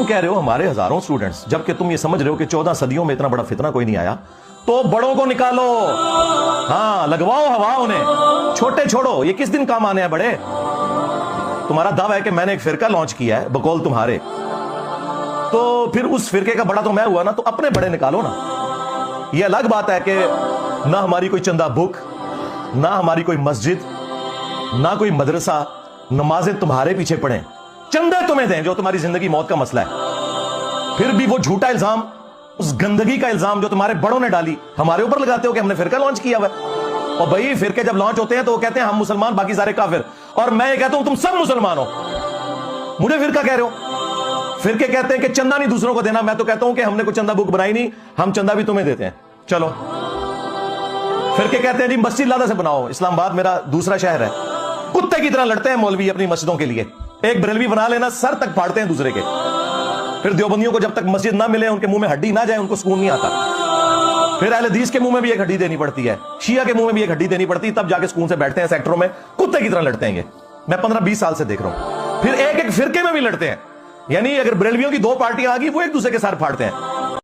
تم کہہ رہے ہو ہمارے ہزاروں اسٹوڈنٹس، جبکہ تم یہ سمجھ رہے ہو کہ 14 صدیوں میں اتنا بڑا فتنہ کوئی نہیں آیا، تو بڑوں کو نکالو، ہاں لگواؤ ہوا انہیں، چھوٹے چھوڑو، یہ کس دن کام آنے ہیں بڑے؟ تمہارا دعویٰ ہے کہ میں نے ایک فرقہ لانچ کیا ہے بقول تمہارے، تو پھر اس فرقے کا بڑا تو میں ہوا نا، تو اپنے بڑے نکالو نا۔ یہ الگ بات ہے کہ نہ ہماری کوئی چندہ بک، نہ ہماری کوئی مسجد، نہ کوئی مدرسہ، نمازیں تمہارے پیچھے پڑھیں، چندے تمہیں دیں جو تمہاری زندگی موت کا مسئلہ ہے، پھر بھی وہ جھوٹا الزام، اس گندگی کا الزام جو تمہارے بڑوں نے ڈالی ہمارے اوپر لگاتے ہو کہ ہم نے فرقہ لانچ کیا ہوا ہے۔ اور بھائی فرقے جب لانچ ہوتے ہیں تو وہ کہتے ہیں ہم مسلمان باقی سارے کافر، اور میں یہ کہتا ہوں تم سب مسلمان ہو، مجھے فرقہ کہہ رہے ہو۔ فرقے کہتے ہیں کہ چندہ نہیں دوسروں کو دینا، میں تو کہتا ہوں کہ ہم نے کوئی چندہ بک بنائی نہیں، ہم چندہ بھی تمہیں دیتے ہیں، چلو۔ فرقے کہتے ہیں جی مسجد لادہ سے بناؤ، اسلام آباد میرا دوسرا شہر ہے، کتے کی طرح لڑتے ہیں مولوی اپنی مسجدوں کے لیے، ایک بریلوی بنا لینا سر تک پھاڑتے ہیں دوسرے کے، پھر دیوبندیوں کو جب تک مسجد نہ ملے، ان کے منہ میں ہڈی نہ جائے، ان کو سکون نہیں آتا، پھر اہل حدیث کے منہ میں بھی ایک ہڈی دینی پڑتی ہے، شیعہ کے منہ میں بھی ایک ہڈی دینی پڑتی ہے، تب جا کے سکون سے بیٹھتے ہیں سیکٹروں میں، کتے کی طرح لڑتے ہیں، میں 15-20 سال سے دیکھ رہا ہوں، پھر ایک ایک فرقے میں بھی لڑتے ہیں، یعنی اگر بریلویوں کی 2 پارٹیاں آ گئی وہ ایک دوسرے کے سر پھاڑتے ہیں۔